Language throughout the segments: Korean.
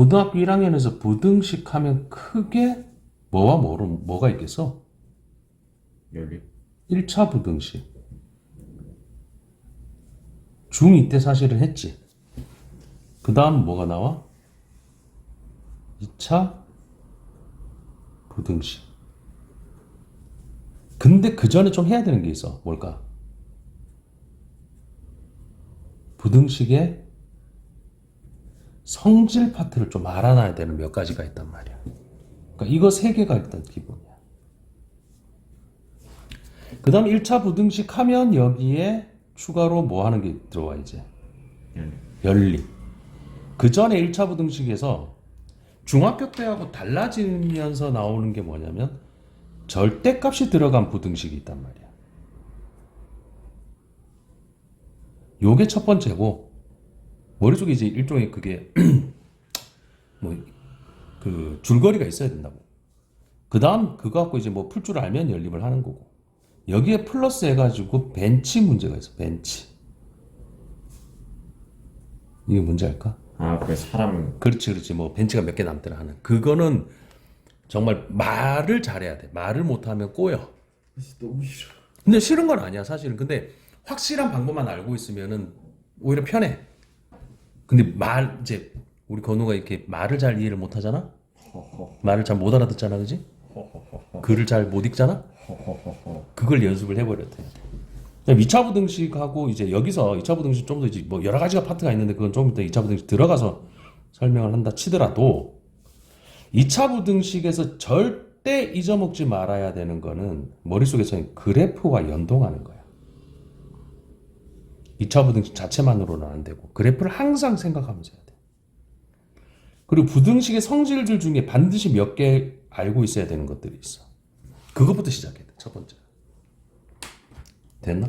고등학교 1학년에서 부등식 하면 크게 뭐가 있겠어? 열리. 1차 부등식. 중2 때 사실은 했지. 그 다음 뭐가 나와? 2차 부등식. 근데 그 전에 좀 해야 되는 게 있어. 뭘까? 부등식의 성질 파트를 좀 알아놔야 되는 몇 가지가 있단 말이야. 그러니까 이거 세 개가 일단 기본이야. 그 다음 1차 부등식 하면 여기에 추가로 뭐 하는 게 들어와 이제? 열리. 연리. 그 전에 1차 부등식에서 중학교 때하고 달라지면서 나오는 게 뭐냐면 절대값이 들어간 부등식이 있단 말이야. 요게 첫 번째고 머릿속에 이제 일종의 그게 뭐 그 줄거리가 있어야 된다고. 그 다음 그거 갖고 이제 뭐 풀 줄 알면 연립을 하는 거고. 여기에 플러스 해가지고 벤치 문제가 있어. 벤치. 이게 뭔지 알까? 아, 그 사람. 그렇지. 뭐 벤치가 몇 개 남더라 하는. 그거는 정말 말을 잘해야 돼. 말을 못하면 꼬여. 너무 싫어. 근데 싫은 건 아니야 사실은. 근데 확실한 방법만 알고 있으면은 오히려 편해. 근데 이제 우리 건우가 이렇게 말을 잘 이해를 못 하잖아. 말을 잘 못 알아듣잖아, 그지? 글을 잘 못 읽잖아. 그걸 연습을 해버려야 돼. 2차 부등식하고 이제 여기서 2차 부등식 좀 더 이제 뭐 여러 가지가 파트가 있는데 그건 좀 이따 2차 부등식 들어가서 설명을 한다 치더라도 2차 부등식에서 절대 잊어먹지 말아야 되는 거는 머릿속에서 그래프와 연동하는 거야. 2차 부등식 자체만으로는 안 되고 그래프를 항상 생각하면서 해야 돼. 그리고 부등식의 성질들 중에 반드시 몇 개 알고 있어야 되는 것들이 있어. 그것부터 시작해야 돼. 첫 번째. 됐나?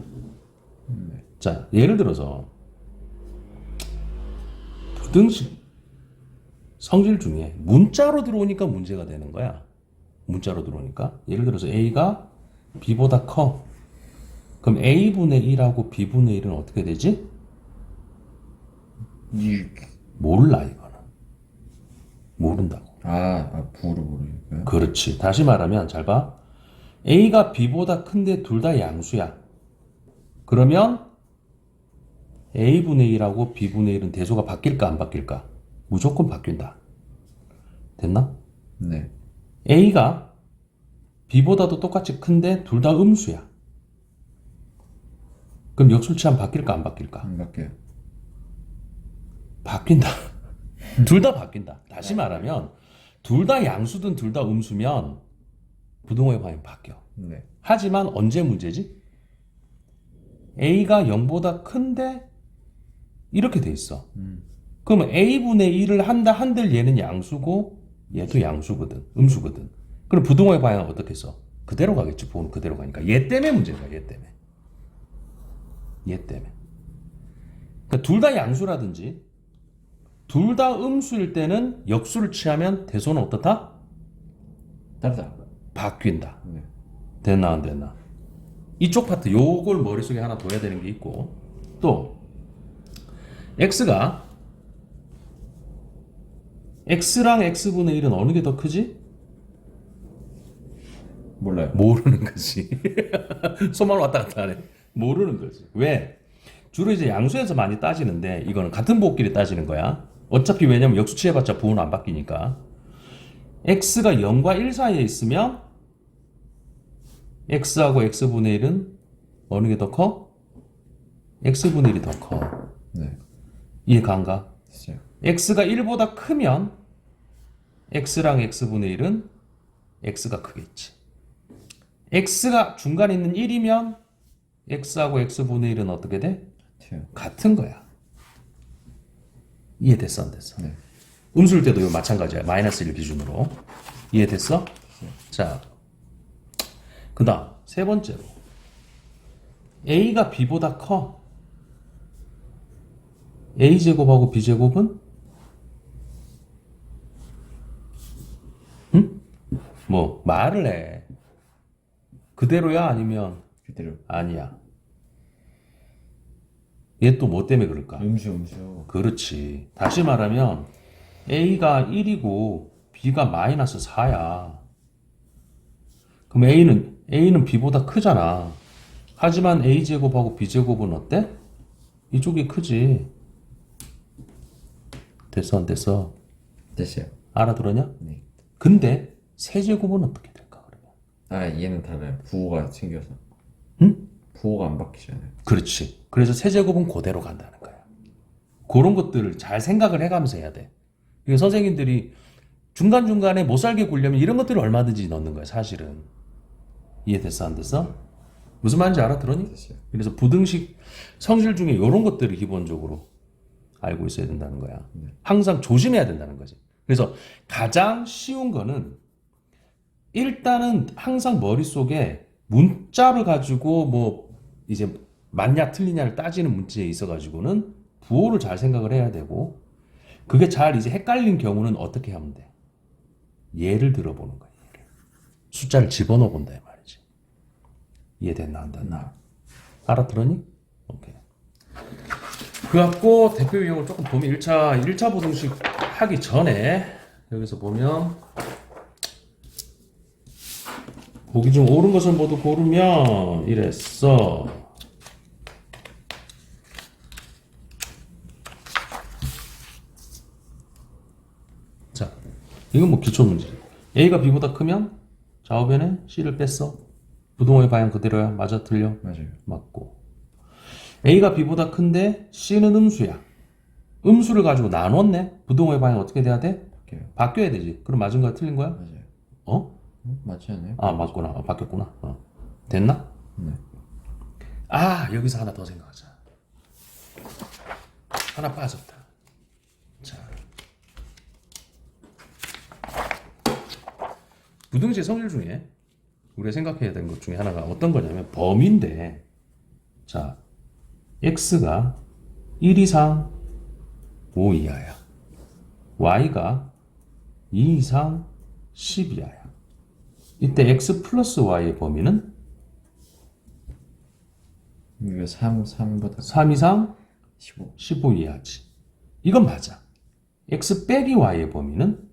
네. 자, 예를 들어서 부등식 성질 중에 문자로 들어오니까 문제가 되는 거야. 문자로 들어오니까. 예를 들어서 A가 B보다 커. 그럼 A분의 1하고 B분의 1은 어떻게 되지? 몰라 이거는. 모른다고. 부를 모르니까요. 그렇지. 다시 말하면 잘 봐. A가 B보다 큰데 둘 다 양수야. 그러면 A분의 1하고 B분의 1은 대소가 바뀔까 안 바뀔까? 무조건 바뀐다. 됐나? 네. A가 B보다도 똑같이 큰데 둘 다 음수야. 그럼 역술치하면 바뀔까 안 바뀔까? 안 바뀌어요. 바뀐다. 둘 다 바뀐다. 다시 말하면 둘 다 양수든 둘 다 음수면 부등호의 방향이 바뀌어. 네. 하지만 언제 문제지? A가 0보다 큰데 이렇게 돼 있어. 그러면 A분의 1을 한다 한들 얘는 양수고 얘도 양수거든. 음수거든. 그럼 부등호의 방향은 어떻게 써? 그대로 가겠지. 부호는 그대로 가니까. 얘 때문에 문제야. 얘 때문에. 얘 때문에. 그러니까 둘 다 양수라든지 둘 다 음수일 때는 역수를 취하면 대소는 어떻다? 따르다. 바뀐다. 네. 됐나 안 됐나? 이쪽 파트 요걸 머릿속에 하나 둬야 되는 게 있고 또 x가 x랑 x분의 1은 어느 게 더 크지? 몰라요. 모르는 거지. 손만 왔다 갔다 하네. 모르는 거지. 왜? 주로 이제 양수에서 많이 따지는데 이거는 같은 부호끼리 따지는 거야. 어차피 왜냐면 역수 취해봤자 부호는 안 바뀌니까. x가 0과 1 사이에 있으면 x하고 x분의 1은 어느 게 더 커? x분의 1이 더 커. 네. 이해가 안 가? 진짜요. x가 1보다 크면 x랑 x분의 1은 x가 크겠지. x가 중간에 있는 1이면 x하고 x분의 1은 어떻게 돼? 튀어. 같은 거야. 이해됐어 안 됐어? 네. 음수일 때도 이거 마찬가지야. 마이너스 1 기준으로. 이해됐어? 자, 그 다음 세 번째로 a가 b보다 커. a제곱하고 b제곱은? 응? 뭐 말을 해. 그대로야 아니면 그대로. 아니야. 얘 또 뭐 때문에 그럴까? 음수. 그렇지. 다시 말하면 A가 1이고 B가 마이너스 4야. 그럼 A는 B보다 크잖아. 하지만 A제곱하고 B제곱은 어때? 이쪽이 크지. 됐어, 안 됐어? 됐어요. 알아들었냐? 네. 근데 세제곱은 어떻게 될까, 그러면? 아, 얘는 달라요. 부호가 생겨서. 응? 부호가 안 바뀌잖아요. 그렇지. 그래서 세제곱은 그대로 간다는 거야. 그런 것들을 잘 생각을 해가면서 해야 돼. 그러니까 선생님들이 중간중간에 못 살게 굴려면 이런 것들을 얼마든지 넣는 거야, 사실은. 이해됐어, 안 됐어? 무슨 말인지 알아들었니? 됐어요. 그래서 부등식 성질 중에 이런 것들을 기본적으로 알고 있어야 된다는 거야. 항상 조심해야 된다는 거지. 그래서 가장 쉬운 거는 일단은 항상 머릿속에 문자를 가지고 뭐 이제 맞냐 틀리냐를 따지는 문제에 있어 가지고는 부호를 잘 생각을 해야 되고, 그게 잘 이제 헷갈린 경우는 어떻게 하면 돼? 예를 들어보는 거야. 예를. 숫자를 집어넣어 본다 이 말이지. 이해됐나 안 됐나? 알아들었니? 오케이. 그래갖고 대표 유형을 조금 보면 1차 부등식 하기 전에 여기서 보면 보기 중 옳은 것을 모두 고르면 이랬어. 자, 이건 뭐 기초 문제. A가 B보다 크면 좌우변에 C를 뺐어. 부동호의 방향 그대로야. 맞아, 틀려? 맞아요. 맞고. A가 B보다 큰데 C는 음수야. 음수를 가지고 나눴네. 부동호의 방향 어떻게 돼야 돼? 바뀌어요. 바뀌어야 되지. 그럼 맞은 거야, 틀린 거야? 맞아요. 어? 맞지 않아요? 아, 맞구나. 바뀌었구나. 됐나? 네. 아, 여기서 하나 더 생각하자. 하나 빠졌다. 자. 부등식 성질 중에 우리가 생각해야 되는 것 중에 하나가 어떤 거냐면 범위인데, 자, x가 1 이상 5 이하야. y가 2 이상 10 이하야. 이때 x 플러스 y의 범위는 이거 3보다 3 이상 15. 15 이하지. 이건 맞아. x 빼기 y의 범위는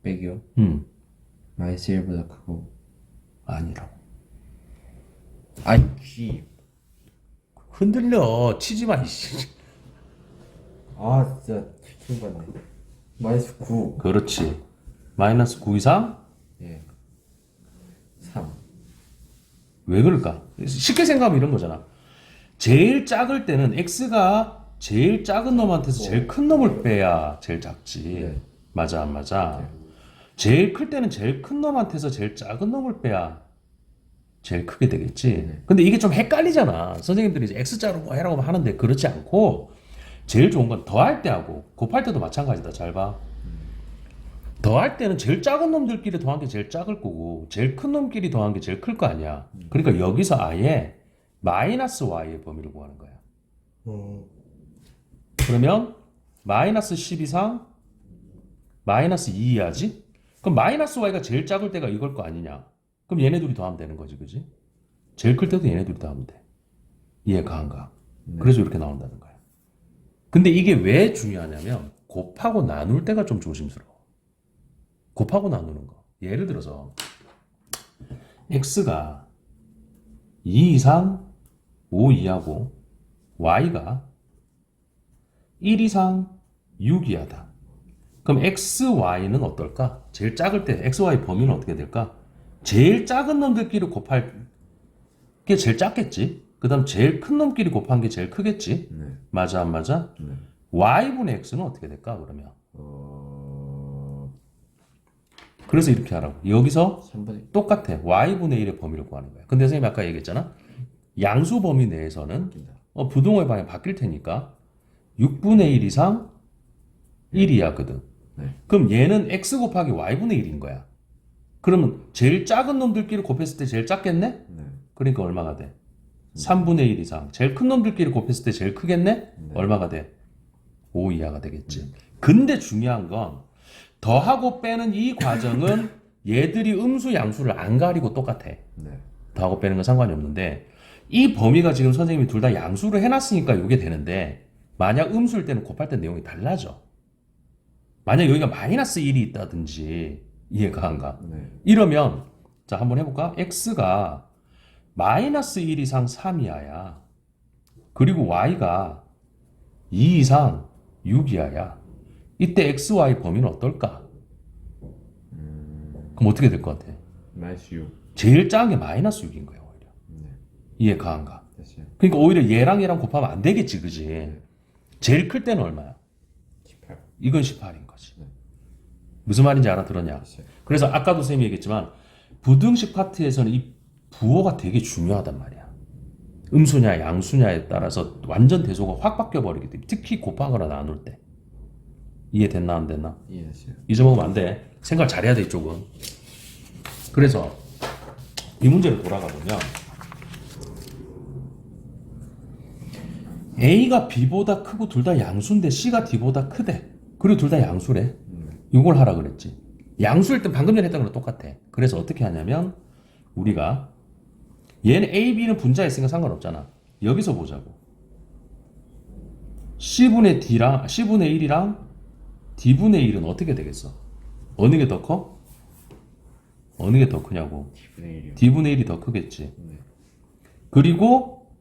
빼기요. 마이너스 1보다 크고. 아니라고. 아이, G. 흔들려. 치지 마, 이씨. 아, 진짜 킹 받네. 마이너스 9. 그렇지. 마이너스 9 이상? 예. 3. 왜 그럴까? 쉽게 생각하면 이런 거잖아. 제일 작을 때는 x가 제일 작은 놈한테서 제일 큰 놈을 빼야 제일 작지. 네. 맞아, 안 맞아? 제일 클 때는 제일 큰 놈한테서 제일 작은 놈을 빼야 제일 크게 되겠지. 근데 이게 좀 헷갈리잖아. 선생님들이 이제 x자로 뭐 해라고 하는데 그렇지 않고, 제일 좋은 건 더할 때 하고 곱할 때도 마찬가지다. 잘 봐. 더할 때는 제일 작은 놈들끼리 더한 게 제일 작을 거고 제일 큰 놈끼리 더한 게 제일 클 거 아니야. 그러니까 여기서 아예 마이너스 y의 범위를 구하는 거야. 그러면 마이너스 10 이상 마이너스 2 이하지? 그럼 마이너스 y가 제일 작을 때가 이걸 거 아니냐? 그럼 얘네 둘이 더하면 되는 거지, 그지? 제일 클 때도 얘네 둘이 더하면 돼. 이해가 안 가? 그래서 이렇게 나온다는 거야. 근데 이게 왜 중요하냐면 곱하고 나눌 때가 좀 조심스러워. 곱하고 나누는 거. 예를 들어서 x가 2 이상 5 이하고 y가 1 이상 6 이하다. 그럼 x, y는 어떨까? 제일 작을 때 x, y 범위는 어떻게 될까? 제일 작은 놈들끼리 곱할 게 제일 작겠지. 그 다음 제일 큰 놈끼리 곱한 게 제일 크겠지. 네. 맞아, 안 맞아? 네. y분의 x는 어떻게 될까, 그러면? 그래서 이렇게 하라고. 여기서 3분의 똑같아. y분의 1의 범위를 구하는 거야. 근데 선생님이 아까 얘기했잖아. 양수 범위 내에서는 부동호의 방향이 바뀔 테니까 6분의 1 이상 1이야거든. 네. 그럼 얘는 x 곱하기 y분의 1인 거야. 그러면 제일 작은 놈들끼리 곱했을 때 제일 작겠네? 네. 그러니까 얼마가 돼? 3분의 1 이상. 제일 큰 놈들끼리 곱했을 때 제일 크겠네? 얼마가 돼? 5 이하가 되겠지. 근데 중요한 건 더하고 빼는 이 과정은 얘들이 음수 양수를 안 가리고 똑같아. 네. 더하고 빼는 건 상관이 없는데 이 범위가 지금 선생님이 둘 다 양수를 해놨으니까 이게 되는데, 만약 음수일 때는 곱할 때 내용이 달라져. 만약 여기가 마이너스 1이 있다든지 이해가 안 가? 네. 이러면 자 한번 해볼까? x가 마이너스 1 이상 3이야야. 그리고 y가 2 이상 6이야야. 이때 x, y 범위는 어떨까? 그럼 어떻게 될 것 같아? 마이너스 6. 제일 작은 게 마이너스 6인 거야 오히려. 네. 이해가 안 가? 됐어요. 그러니까 오히려 얘랑 곱하면 안 되겠지, 그지? 제일 클 때는 얼마야? 18. 이건 18인 거지. 네. 무슨 말인지 알아들었냐? 됐어요. 그래서 아까도 쌤이 얘기했지만 부등식 파트에서는 이 부호가 되게 중요하단 말이야. 음수냐 양수냐에 따라서 완전 대소가 확 바뀌어 버리기 때문에 특히 곱하거나 나눌 때 이해됐나 안 됐나? 이해됐어요. 잊어먹으면 안 돼. 생각 잘해야 돼 이쪽은. 그래서 이 문제를 돌아가 보면 A가 B보다 크고 둘 다 양수인데 C가 D보다 크대. 그리고 둘 다 양수래. 이걸 하라 그랬지. 양수일 땐 방금 전에 했던 거랑 똑같아. 그래서 어떻게 하냐면 우리가 얘는 A, B는 분자했으니까 상관없잖아. 여기서 보자고. C분의 D랑 C분의 1이랑 D분의 1은 어떻게 되겠어? 어느 게 더 커? 어느 게 더 크냐고. D분의 1이요. D분의 1이 더 크겠지. 네. 그리고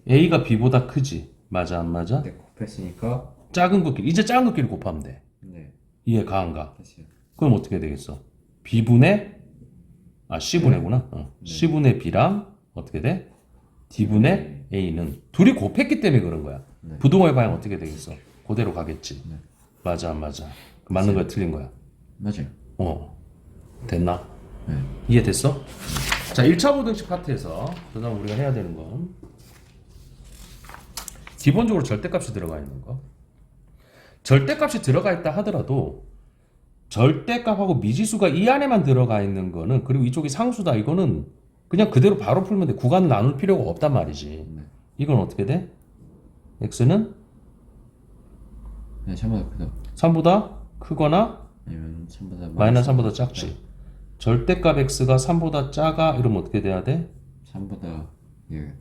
A가 B보다 크지. 맞아 안 맞아? 네, 곱했으니까. 작은 것끼리 이제 작은 것끼리 곱하면 돼. 네. 이해가 안 가? 됐어요. 그럼 어떻게 되겠어? B분의 C분의구나. C분의 B랑 어떻게 돼? D분의 A는 둘이 곱했기 때문에 그런 거야. 네. 부동호의 방향 어떻게 되겠어? 그대로 가겠지. 네. 맞아 안 맞아? 맞는 거야 틀린 거야? 맞아요. 됐나? 네. 이해됐어? 자, 1차 부등식 파트에서 그다음 우리가 해야 되는 건 기본적으로 절대값이 들어가 있는 거. 절대값이 들어가 있다 하더라도 절대값하고 미지수가 이 안에만 들어가 있는 거는 그리고 이쪽이 상수다 이거는 그냥 그대로 바로 풀면 돼. 구간을 나눌 필요가 없단 말이지. 네. 이건 어떻게 돼? x는 네, 3보다 크다. 3보다 크거나 아니면 3보다 마이너스 3보다 작지. 절대값 x가 3보다 작아 이러면 어떻게 돼야 돼? 3보다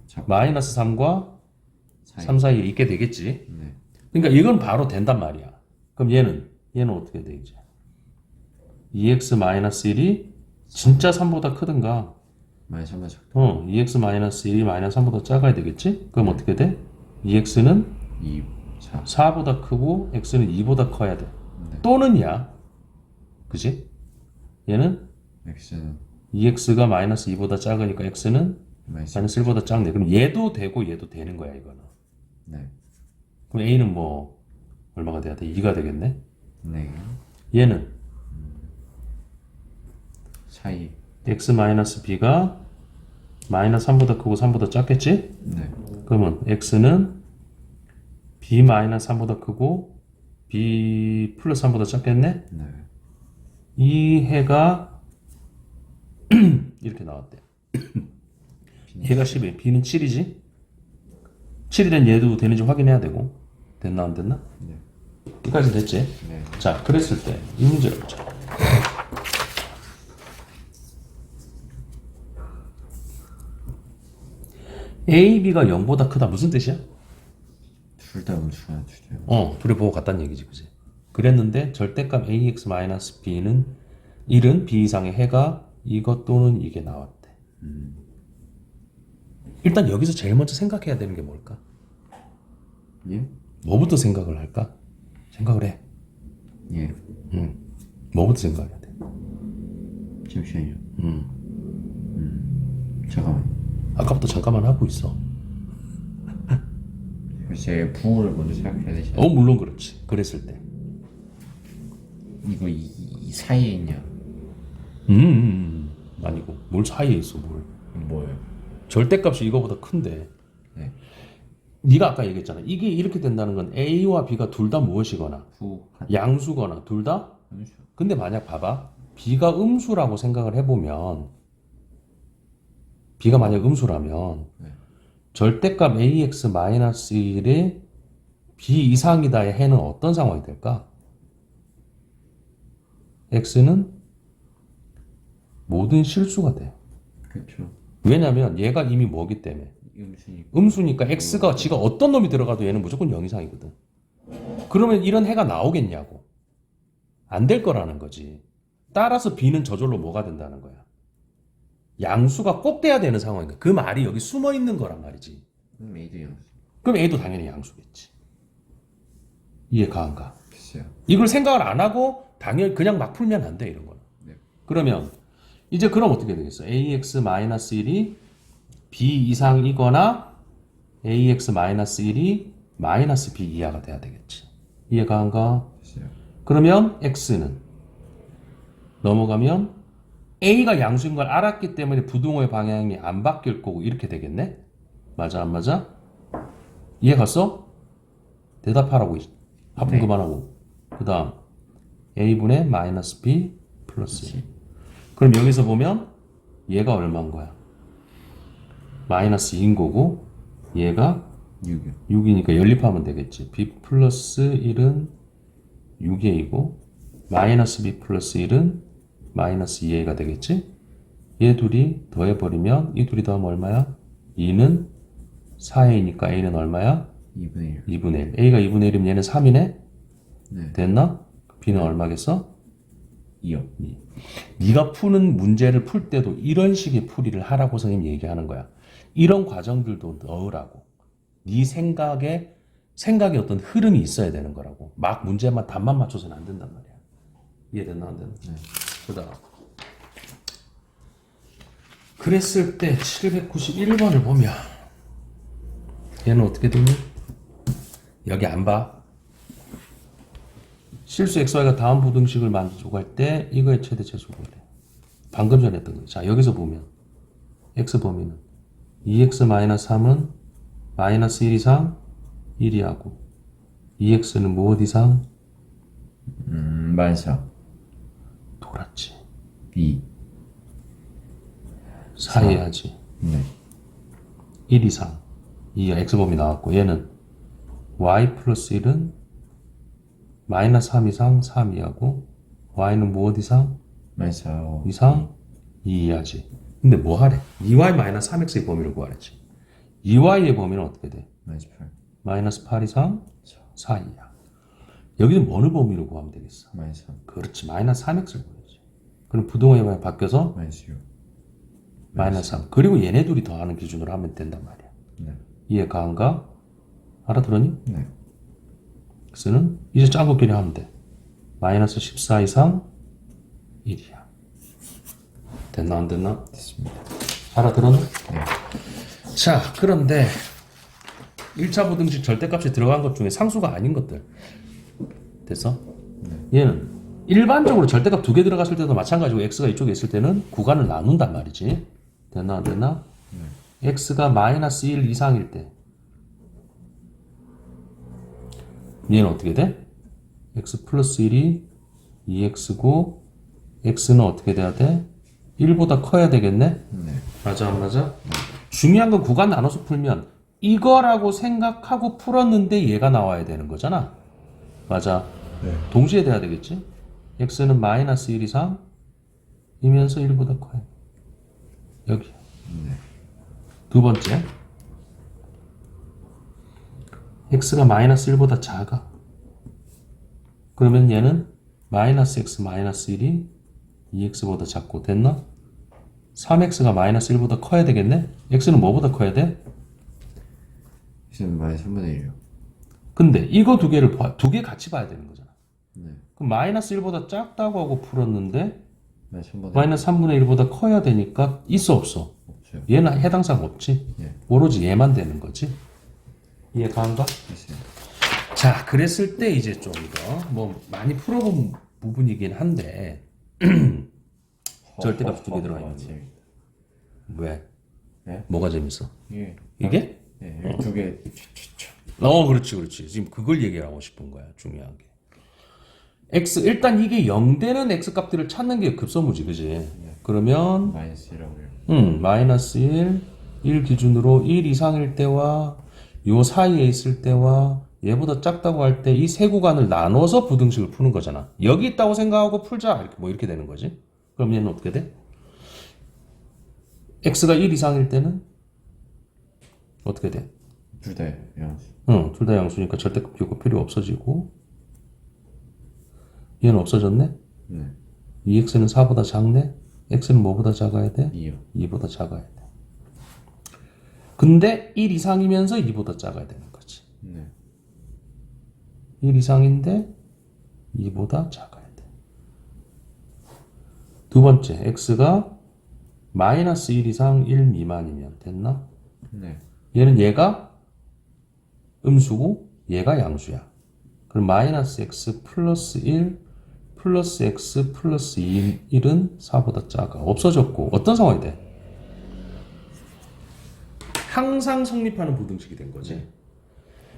작고 마이너스 3과 사이. 3 사이에 있게 되겠지. 네. 그러니까 이건 바로 된단 말이야. 그럼 얘는 어떻게 돼 이제? 2x-1이 진짜 3보다 크든가 마이너스 3보다 작다. 2x-1이 마이너스 3보다 작아야 되겠지? 그럼 어떻게 돼? 2x는 2, 4. 4보다 크고 x는 2보다 커야 돼. 네. 또는야. 그지? 얘는 X는 2x가 마이너스 2보다 작으니까 x는 마이너스. 마이너스 1보다 작네. 그럼 얘도 되고 얘도 되는 거야 이거는. 네. 그럼 a는 뭐 얼마가 돼야 돼? 2가 되겠네. 네. 얘는 사이. x-b가 마이너스 3보다 크고 3보다 작겠지? 네. 그러면 x는 b-3보다 크고 b 플러스 3보다 작겠네? 네. 이 해가 이렇게 나왔대. 얘가 10에 b는 7이지? 7이란 얘도 되는지 확인해야 되고 됐나 안 됐나? 네. 여기까지 됐지? 네. 자 그랬을 때 이 문제를 보자. A, B가 0보다 크다 무슨 뜻이야? 둘 다 음수가 둘다. 둘이 보고 같다는 얘기지 그지? 그랬는데 절대값 AX-B는 1은 B 이상의 해가 이것 또는 이게 나왔대. 일단 여기서 제일 먼저 생각해야 되는 게 뭘까? 예? 뭐부터 생각을 할까? 생각을 해. 예. 뭐부터 생각해야 돼? 잠시만요. 잠깐만. 아까부터 잠깐만 하고 있어. 제 부호를 먼저 생각해야 되잖아요. 물론 그렇지. 그랬을 때. 이거 이 사이에 있냐? 아니고 뭘 사이에 있어 뭘. 뭐예요? 절대값이 이거보다 큰데. 네. 네가 아까 얘기했잖아. 이게 이렇게 된다는 건 A와 B가 둘 다 무엇이거나 부 양수거나 둘 다. 음수. 근데 만약 봐봐. B가 음수라고 생각을 해보면 B가 만약 음수라면 네. 절대값 AX-1의 B 이상이다의 해는 어떤 상황이 될까? X는 모든 실수가 돼. 그렇죠. 왜냐면 얘가 이미 뭐기 때문에 음수니까. 음수니까 X가 지가 어떤 놈이 들어가도 얘는 무조건 0 이상이거든. 그러면 이런 해가 나오겠냐고. 안 될 거라는 거지. 따라서 B는 저절로 뭐가 된다는 거야? 양수가 꼭 돼야 되는 상황이니까 그 말이 여기 숨어 있는 거란 말이지. A도 양수. 그럼 A도 당연히 양수겠지. 이해 가안가? 글쎄요. 이걸 생각을 안 하고 당연히 그냥 막 풀면 안 돼 이런 거는. 네. 그러면 이제 그럼 어떻게 되겠어? ax-1이 b 이상이거나 ax-1이 마이너스 b 이하가 돼야 되겠지. 이해 가안가? 글쎄요. 그러면 x는 넘어가면 a가 양수인 걸 알았기 때문에 부등호의 방향이 안 바뀔 거고 이렇게 되겠네? 맞아 안 맞아? 이해 갔어? 대답하라고. 하품 네. 그만하고. 그 다음 a분의 마이너스 b 플러스 그럼 여기서 보면 얘가 얼마인 거야? 마이너스 2인 거고 얘가 6이요. 6이니까 연립하면 되겠지. b 플러스 1은 6a이고 마이너스 b 플러스 1은 마이너스 2a가 되겠지. 얘 둘이 더해버리면 이 둘이 더하면 얼마야? 2는 4a니까 a는 얼마야? 2분의 1. 2분의 1. a가 2분의 1이면 얘는 3이네? 네. 됐나? b는 얼마겠어? 2요. 네가 푸는 문제를 풀 때도 이런 식의 풀이를 하라고 선생님이 얘기하는 거야. 이런 과정들도 넣으라고. 네 생각에 어떤 흐름이 있어야 되는 거라고. 막 문제만 답만 맞춰서는 안 된단 말이야. 이해됐나 안 됐나? 네. 그다음 그랬을 때 791번을 보면 얘는 어떻게 되니? 여기 안 봐. 실수 xy가 다음 부등식을 만족할 때 이거의 최대 제수를 해. 방금 전에 했던 거. 자 여기서 보면 x 범위는 2x-3은 마이너스 1 이상 1이 하고 2x는 무엇 이상? 마이너스 돌았지. 2. 4 해야지. 네. 1 이상 2가 x범위 나왔고 얘는 y 플러스 1은 마이너스 3 이상 3 이하고 y는 무엇 이상? 마이너스 4. 이상 2 이하지. 근데 뭐 하래? 2y 마이너스 3x의 범위를 구하랬지. 2y의 범위는 어떻게 돼? 마이너스 8. 마이너스 8 이상 4 이하. 여기는 어느 범위를 구하면 되겠어? 마이너스 3. 그렇지. 마이너스 3x를 구해야지. 그럼 부동의 방향이 바뀌어서 마이너스 6. 마이너스 3. 그리고 얘네 둘이 더하는 기준으로 하면 된단 말이야. 네. 이해 가안가? 알아들었니? 네. x는 이제 짠 것끼리 하면 돼. 마이너스 14 이상 1이야. 됐나 안 됐나? 됐습니다. 알아들었나? 네. 자, 그런데 1차 부등식 절대값이 들어간 것 중에 상수가 아닌 것들 됐어? 얘는 일반적으로 절대값 두 개 들어갔을 때도 마찬가지고 x가 이쪽에 있을 때는 구간을 나눈단 말이지. 됐나 안 됐나? x가 마이너스 1 이상일 때 얘는 어떻게 돼? x 플러스 1이 2x고 x는 어떻게 돼야 돼? 1보다 커야 되겠네? 네. 맞아 안 맞아? 중요한 건 구간 나눠서 풀면 이거라고 생각하고 풀었는데 얘가 나와야 되는 거잖아. 맞아. 네. 동시에 돼야 되겠지? x는 마이너스 1 이상 이면서 1보다 커요. 여기. 네. 두 번째. x가 마이너스 1보다 작아. 그러면 얘는 마이너스 x 마이너스 1이 2x보다 작고 됐나? 3x가 마이너스 1보다 커야 되겠네? x는 뭐보다 커야 돼? x는 마이너스 3분의 1이요. 근데 이거 두 개를 두 개 같이 봐야 되는 거잖아. 네. 그럼 마이너스 1보다 작다고 하고 풀었는데 마이너스 3분의 1. 마이너스 3분의 1보다 커야 되니까 있어 없어? 없어요. 얘는 해당사가 없지. 예. 오로지 얘만 되는 거지. 이해가 안 가? 됐어요. 자, 그랬을 때 이제 좀 더 뭐 많이 풀어본 부분이긴 한데 절대값 두 개 들어가 있는 거. 재밌다. 왜? 네? 뭐가 재밌어? 이게 이게? 네, 여기 두 개. 그렇지, 그렇지. 지금 그걸 얘기하고 싶은 거야, 중요한 게. 일단 이게 0 되는 x 값들을 찾는 게 급선무지, 그지? 그러면, 마이너스 1하고요. 마이너스 1 기준으로 1 이상일 때와 요 사이에 있을 때와 얘보다 작다고 할 때 이 세 구간을 나눠서 부등식을 푸는 거잖아. 여기 있다고 생각하고 풀자. 이렇게 뭐 이렇게 되는 거지. 그럼 얘는 어떻게 돼? x가 1 이상일 때는 어떻게 돼? 둘 다 양수. 둘 다 양수니까 절대값 비고 필요 없어지고 얘는 없어졌네? 네. 2x는 4보다 작네? x는 뭐보다 작아야 돼? 2요. 2보다 작아야 돼. 근데 1 이상이면서 2보다 작아야 되는 거지. 네. 1 이상인데 2보다 작아야 돼. 두 번째, x가 마이너스 1 이상 1 미만이면 됐나? 네. 얘는 얘가 음수고 얘가 양수야. 그럼 마이너스 x 플러스 1 플러스 x 플러스 1은 4보다 작아. 없어졌고 어떤 상황이 돼? 항상 성립하는 부등식이 된 거지.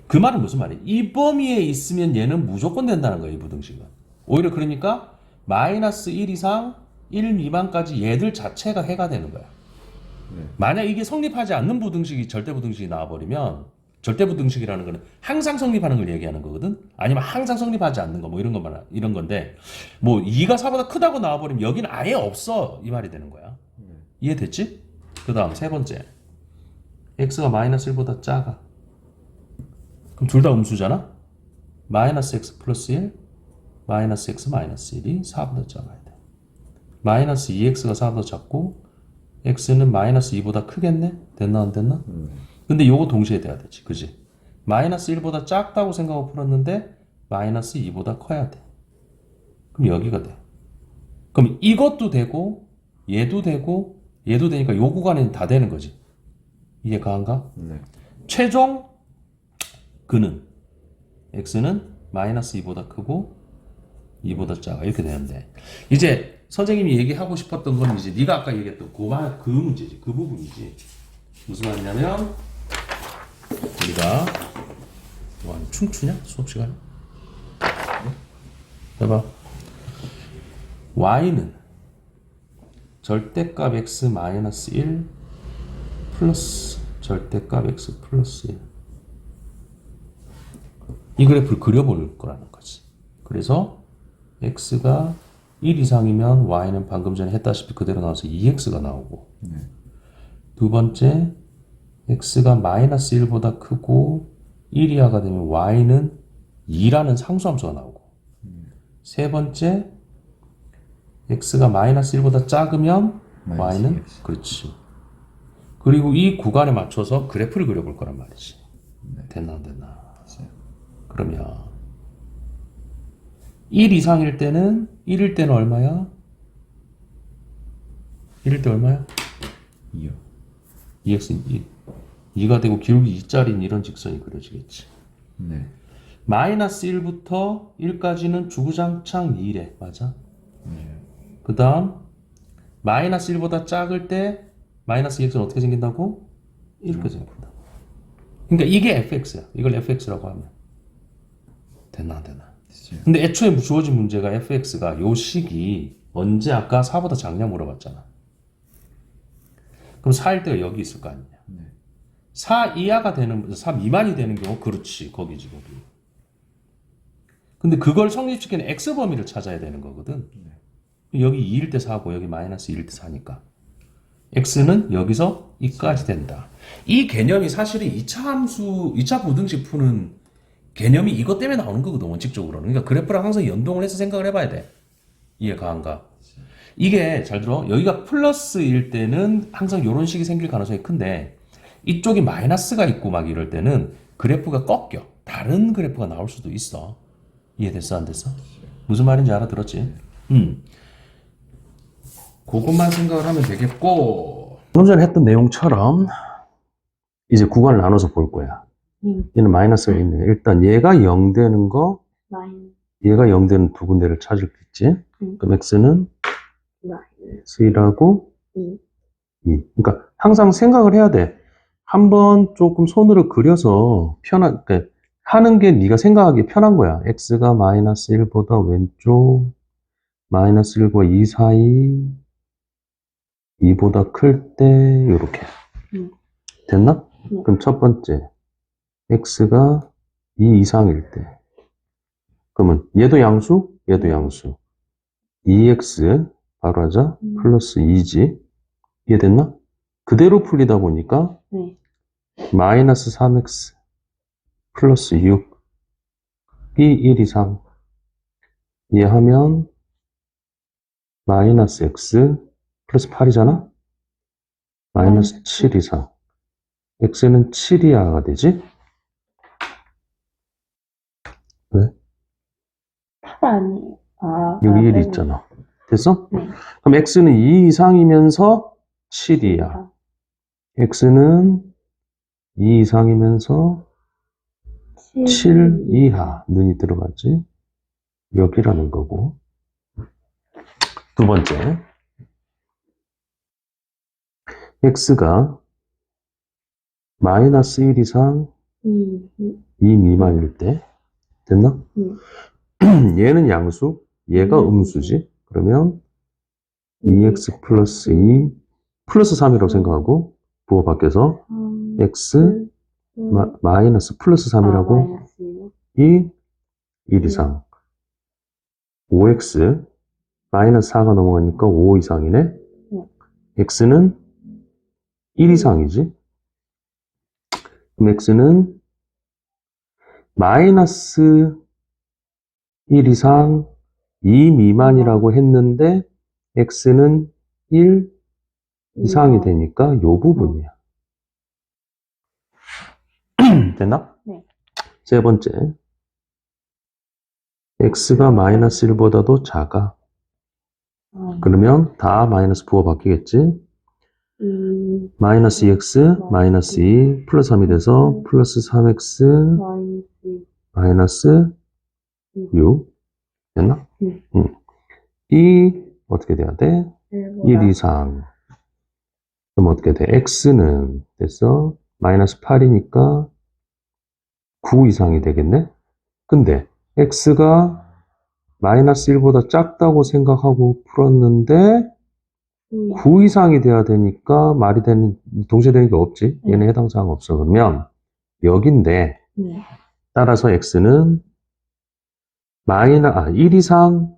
그 말은 무슨 말이야? 이 범위에 있으면 얘는 무조건 된다는 거야, 이 부등식은. 오히려 그러니까 마이너스 1 이상 1 미만까지 얘들 자체가 해가 되는 거야. 네. 만약 이게 성립하지 않는 부등식이 절대부등식이 나와버리면 절대부등식이라는 거는 항상 성립하는 걸 얘기하는 거거든. 아니면 항상 성립하지 않는 거 뭐 이런 것만 이런 건데 뭐 2가 4보다 크다고 나와버리면 여기는 아예 없어 이 말이 되는 거야. 이해됐지? 그 다음 세 번째 x가 마이너스 1보다 작아. 그럼 둘 다 음수잖아. 마이너스 x 플러스 1 마이너스 x 마이너스 1이 4보다 작아야 돼. 마이너스 2x가 4보다 작고 x는 마이너스 2보다 크겠네? 됐나 안 됐나? 근데 요거 동시에 돼야 되지, 그지? 마이너스 1보다 작다고 생각하고 풀었는데 마이너스 2보다 커야 돼. 그럼 여기가 돼. 그럼 이것도 되고 얘도 되고 얘도 되니까 요 구간에는 다 되는 거지. 이해 가한가? 네. 최종 그는 x는 마이너스 2보다 크고 2보다 작아 이렇게 되는데 이제 선생님이 얘기하고 싶었던 건 이제 네가 아까 얘기했던 그 문제지, 그 부분이지. 무슨 말이냐면 우리가 뭐 춤추냐? 수업 시간에? 해봐. y는 절대값 x 마이너스 1 플러스 절대값 x 플러스 1. 이 그래프를 그려볼 거라는 거지. 그래서 x가 1 이상이면 y는 방금 전에 했다시피 그대로 나와서 2x가 나오고 두 번째 x가 마이너스 1보다 크고 1 이하가 되면 y는 2라는 상수함수가 나오고 세 번째 x가 마이너스 1보다 작으면 y는 2x. 그렇지. 그리고 이 구간에 맞춰서 그래프를 그려볼 거란 말이지. 됐나 안 됐나? 그러면 1 이상일 때는 1일 때는 얼마야? 1일 때 얼마야? 2요. 2x 2가 되고 기울기 2짜리인 이런 직선이 그려지겠지. 네. 마이너스 1부터 1까지는 주구장창 2래. 맞아? 그 다음 마이너스 1보다 작을 때 마이너스 2x는 어떻게 생긴다고? 이렇게 생긴다. 그러니까 이게 fx야. 이걸 fx라고 하면 됐나 안 되나? 근데 애초에 주어진 문제가 fx가 요 식이 언제 아까 4보다 작냐 물어봤잖아. 그럼 4일 때가 여기 있을 거 아니냐. 4 이하가 되는, 4 미만이 되는 경우 그렇지. 거기지 거기. 근데 그걸 성립시키는 x 범위를 찾아야 되는 거거든. 여기 2일 때 4고 여기 마이너스 1일 때 4니까 x는 여기서 2까지 된다. 이 개념이 사실은 2차 함수, 2차 부등식 푸는 개념이 이것 때문에 나오는 거거든, 원칙적으로는. 그러니까 그래프랑 항상 연동을 해서 생각을 해봐야 돼. 이해 가한가? 이게 잘 들어. 여기가 플러스일 때는 항상 이런 식이 생길 가능성이 큰데 이쪽이 마이너스가 있고 막 이럴 때는 그래프가 꺾여. 다른 그래프가 나올 수도 있어. 이해됐어, 안 됐어? 무슨 말인지 알아들었지? 그것만 생각을 하면 되겠고 방금 전에 했던 내용처럼 이제 구간을 나눠서 볼 거야. 얘는 마이너스가 있네. 일단 얘가 0 되는 거, 얘가 0 되는 두 군데를 찾을겠지. 그럼 x는 1하고 2. 그러니까 항상 생각을 해야 돼. 한번 조금 손으로 그려서 그러니까 하는 게 네가 생각하기 편한 거야. x가 마이너스 1보다 왼쪽, 마이너스 1과 2 사이, 2보다 클 때, 요렇게. 됐나? 그럼 첫 번째. x가 2 이상일 때. 그러면 얘도 양수, 얘도 양수. 2x, 바로 하자. 플러스 2지. 이해됐나? 그대로 풀리다 보니까, 마이너스 3x, 플러스 6, 이 1 이상. 이해하면 마이너스 x 플러스 8이잖아? 마이너스 7 이상. x는 7 이하가 되지? 왜? 8 아니에요. 아, 여기 1 네. 있잖아. 됐어? 네. 그럼 x는 2 이상이면서 7 이하. x는 2 이상이면서 7 이하. 눈이 들어갔지? 여기라는 거고. 두 번째. x가 마이너스 1 이상 2, 2 미만일 때. 됐나? 얘는 양수, 얘가 음수지. 그러면 2x 플러스 2 플러스 3이라고 생각하고 부호 밖에서 x 마이너스 플러스 3이라고 마이너스 2 1 이상 5x 마이너스 4가 넘어가니까 5 이상이네. x는 1 이상이지. 그럼 x는 마이너스 1 이상 2 미만이라고 했는데 x는 1 이상이 되니까 요 부분이야. 됐나? 네. 세 번째. x가 마이너스 1보다도 작아. 그러면 다 마이너스 부호 바뀌겠지? 마이너스 2x, 마이너스 2, 플러스 3이 돼서 플러스 3x, 마이너스 6. 됐나? 이 어떻게 돼야 돼? 1 이상. 그럼 어떻게 돼? x는 됐어? 마이너스 8이니까 9 이상이 되겠네? 근데 x가 마이너스 1보다 작다고 생각하고 풀었는데 9 이상이 돼야 되니까 말이 되는, 동시에 되는 게 없지. 얘는 해당 사항 없어. 그러면 여긴데 따라서 x는 1 이상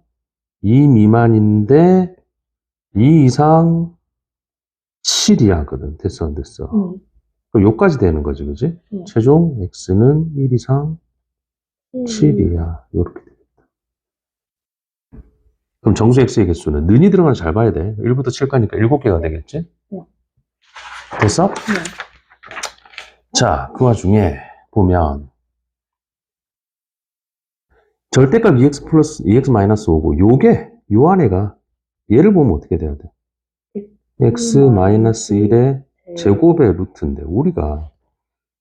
2 미만인데 2 이상 7 이하거든. 됐어, 안 됐어? 그럼 요까지 되는 거지, 그지? 최종 x는 1 이상 7 이하. 요렇게 되겠다. 그럼 정수 x의 개수는 는이 들어가는 잘 봐야 돼. 1부터 7까지니까 7개가 되겠지? 됐어? 자, 그 와중에 보면 절대값 2x 플러스 2x 마이너스 5고 요게 요 안에가 얘를 보면 어떻게 돼야 돼? x 마이너스 1의 제곱의 루트인데 우리가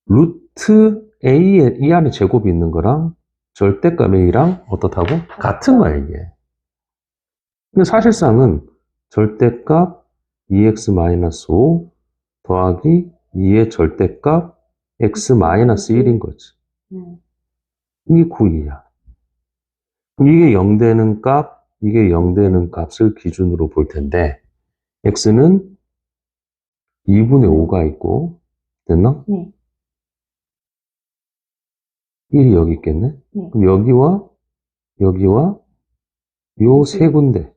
루트 a에 이 안에 제곱이 있는 거랑 절대값 a랑 어떻다고? 같은 거야 이게. 근데 사실상은 절대값 2x 마이너스 5 더하기 2의 절대값 x 마이너스 1인 거지. 이게 9이야. 이게 0 되는 값, 이게 0 되는 값을 기준으로 볼 텐데 x는 2분의 5가 있고 됐나? 네. 1이 여기 있겠네? 그럼 여기와 요 세 군데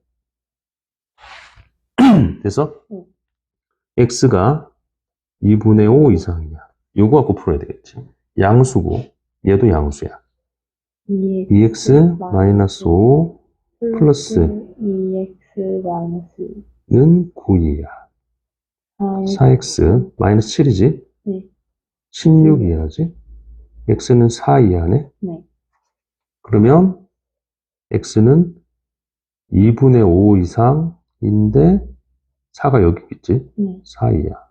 돼서 x가 2분의 5 이상이야. 요거 갖고 풀어야 되겠지. 양수고 얘도 양수야. 2x 마이너스 5 플러스 2x 마이너스 는 9이야. 4x 마이너스 7이지? 네. 16 이하지? x는 4 이하네? 네. 그러면 x는 2분의 5 이상인데 4가 여기 있겠지? 4 이하.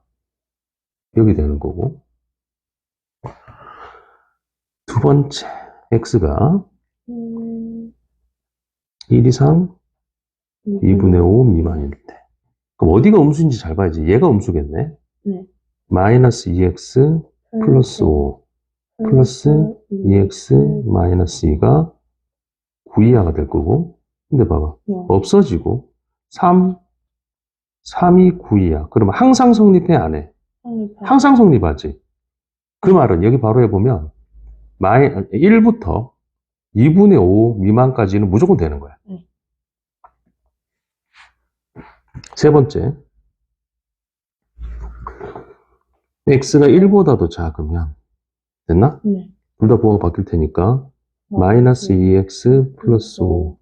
여기 되는 거고. 두 번째, x가 1 이상 2분의 5 미만일 때. 그럼 어디가 음수인지 잘 봐야지. 얘가 음수겠네. 마이너스 2x 플러스 5 플러스 2x 마이너스 2가 9 이하가 될 거고. 근데 봐봐. 없어지고 3이 9 이하. 그러면 항상 성립해, 안 해? 항상 성립하지. 그 말은 여기 바로 해보면 1부터 2분의 5 미만까지는 무조건 되는 거야. 세 번째, x가 1보다도 작으면 됐나? 둘 다 부호가 바뀔 테니까 마이너스 2x 플러스 5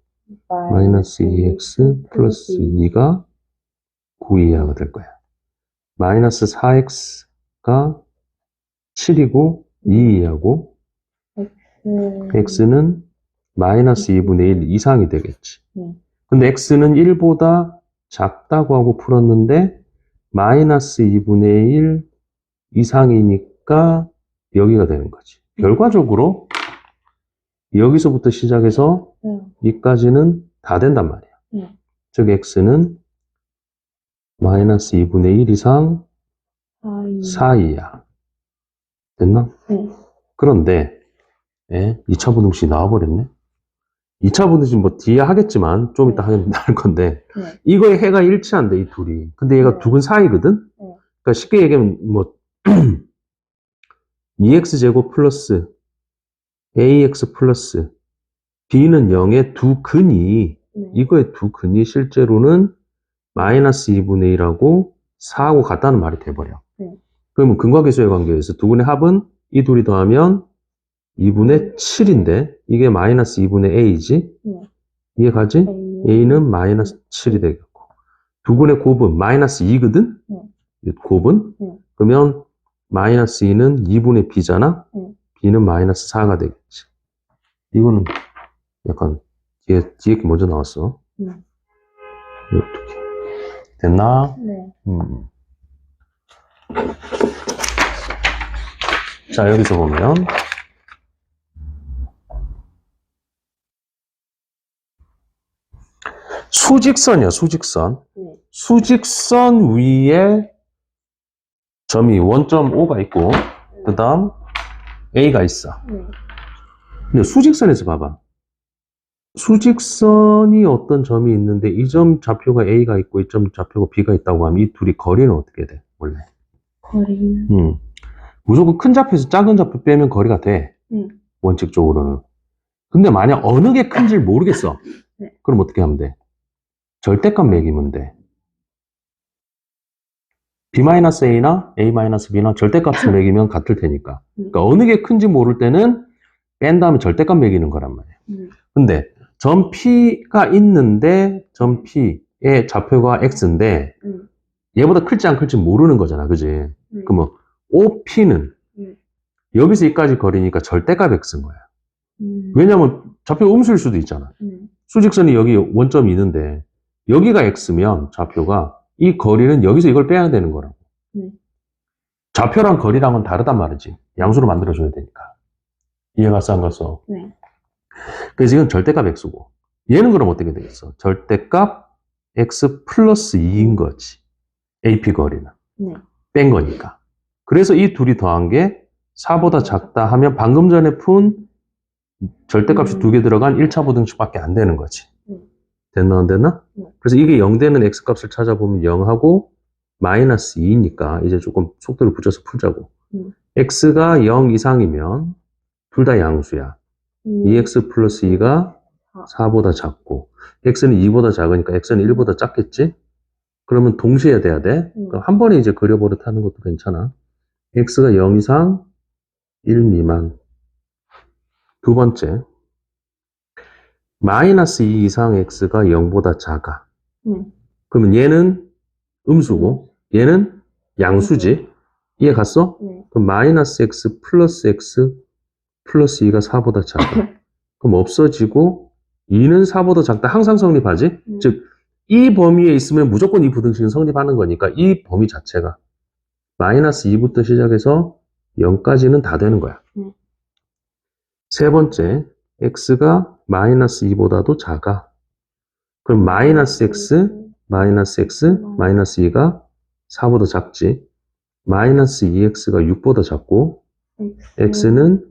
마이너스 2x 플러스 2가 9 이하가 될 거야. 마이너스 4x가 7이고 2 이하고 x는 마이너스 2분의 1 이상이 되겠지. 근데 x는 1보다 작다고 하고 풀었는데 마이너스 2분의 1 이상이니까 여기가 되는 거지. 결과적으로 여기서부터 시작해서 여기까지는 다 된단 말이야. 즉 x는 마이너스 2분의 1 이상 4 이하. 됐나? 그런데 2차 부등식이 나와버렸네. 2차 부등식 뭐 뒤에 하겠지만 좀 이따 할 건데 이거에 해가 일치한대 이 둘이. 근데 얘가 두근 사이거든. 그러니까 쉽게 얘기하면 뭐 2x제곱 플러스 ax 플러스 b는 0의 두 근이 이거의 두 근이 실제로는 마이너스 2분의 1하고 4하고 같다는 말이 돼버려. 그러면 근과계수의 관계에서 두 근의 합은 이 둘이 더하면 2분의 7인데 이게 마이너스 2분의 a지? 이해가지? a는 마이너스 7이 되겠고 두 근의 곱은 마이너스 2거든? 곱은? 그러면 마이너스 2는 2분의 b잖아? b는 마이너스 4가 되겠지. 이거는 약간 뒤에 게 먼저 나왔어. 이렇게. 됐나? 네. 자, 여기서 보면 수직선이야, 수직선. 수직선 위에 점이 1.5가 있고 그 다음 A가 있어. 근데 수직선에서 봐봐. 수직선이 어떤 점이 있는데 이 점 좌표가 A가 있고 이 점 좌표가 B가 있다고 하면 이 둘이 거리는 어떻게 돼? 원래? 거리는? 무조건 큰 좌표에서 작은 좌표 빼면 거리가 돼. 원칙적으로는. 근데 만약 어느 게 큰지 모르겠어. 그럼 어떻게 하면 돼? 절대값 매기면 돼. B-A나 A-B나 절대값을 매기면 같을 테니까. 그러니까 어느 게 큰지 모를 때는 뺀 다음에 절대값 매기는 거란 말이야. 근데 점 P가 있는데 점 P의 좌표가 X인데 얘보다 클지 안 클지 모르는 거잖아. 그지? 그러면 OP는 여기서 여기까지 거리니까 절대값 X인 거야. 왜냐면 좌표가 음수일 수도 있잖아. 수직선이 여기 원점이 있는데 여기가 X면 좌표가 이 거리는 여기서 이걸 빼야 되는 거라고. 좌표랑 거리랑은 다르단 말이지. 양수로 만들어줘야 되니까. 이해갔어, 안 갔어? 그래서 이건 절대값 X고. 얘는 그럼 어떻게 되겠어? 절대값 X 플러스 2인 거지. AP 거리는. 뺀 거니까. 그래서 이 둘이 더한 게 4보다 작다 하면 방금 전에 푼 절대값이 두 개 들어간 1차 부등식밖에 안 되는 거지. 됐나 안 됐나? 그래서 이게 0 되는 x값을 찾아보면 0하고 마이너스 2니까 이제 조금 속도를 붙여서 풀자고. x가 0 이상이면 둘 다 양수야. 2x 플러스 2가 4보다 작고 x는 2보다 작으니까 x는 1보다 작겠지? 그러면 동시에 돼야 돼. 그럼 한 번에 이제 그려버릇하는 것도 괜찮아. x가 0 이상 1 미만. 두 번째 마이너스 2 이상 x가 0보다 작아. 그러면 얘는 음수고 얘는 양수지. 이해 갔어? 그럼 마이너스 x 플러스 2가 4보다 작아. 그럼 없어지고 2는 4보다 작다. 항상 성립하지? 즉 이 범위에 있으면 무조건 이 부등식은 성립하는 거니까 이 범위 자체가 마이너스 2부터 시작해서 0까지는 다 되는 거야. 세 번째 x가 마이너스 2보다도 작아. 그럼 마이너스 x, 마이너스 2가 4보다 작지. 마이너스 2x가 6보다 작고 x는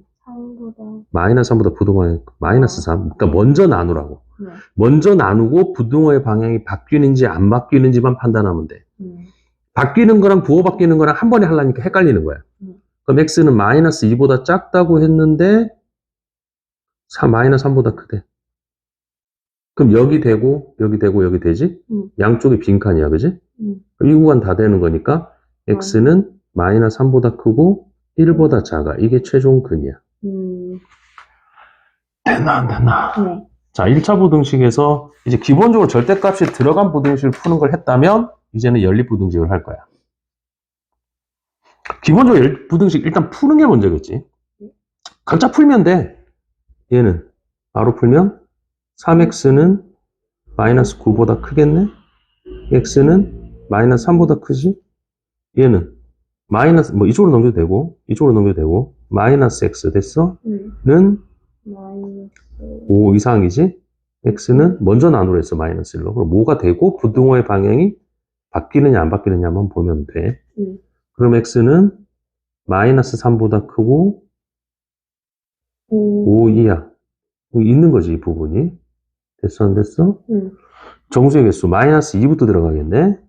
마이너스 3보다 부등호의 마이너스 3. 그러니까 먼저 나누라고. 먼저 나누고 부등호의 방향이 바뀌는지 안 바뀌는지만 판단하면 돼. 바뀌는 거랑 부호 바뀌는 거랑 한 번에 하려니까 헷갈리는 거야. 그럼 x는 마이너스 2보다 작다고 했는데 마이너스 3보다 크대. 그럼 여기 되고 여기 되고 여기 되지? 양쪽이 빈칸이야. 그지? 이 구간 다 되는 거니까 x는 마이너스 3보다 크고 1보다 작아. 이게 최종 근이야. 됐나 안 됐나? 자, 1차 부등식에서 이제 기본적으로 절대값이 들어간 부등식을 푸는 걸 했다면 이제는 연립부등식을 할 거야. 기본적으로 부등식 일단 푸는 게 문제겠지. 각자 풀면 돼. 얘는 바로 풀면 3x는 마이너스 9보다 크겠네? x는 마이너스 3보다 크지? 얘는 마이너스, 뭐 이쪽으로 넘겨도 되고 이쪽으로 넘겨도 되고 마이너스 x 됐어? 는 마이너스 5 이상이지? x는 먼저 나누려 했어, 마이너스 1로. 그럼 뭐가 되고 부등호의 방향이 바뀌느냐 안 바뀌느냐만 보면 돼. 그럼 x는 마이너스 3보다 크고 5 이하. 있는 거지, 이 부분이. 됐어, 안 됐어? 정수의 개수 마이너스 2부터 들어가겠네?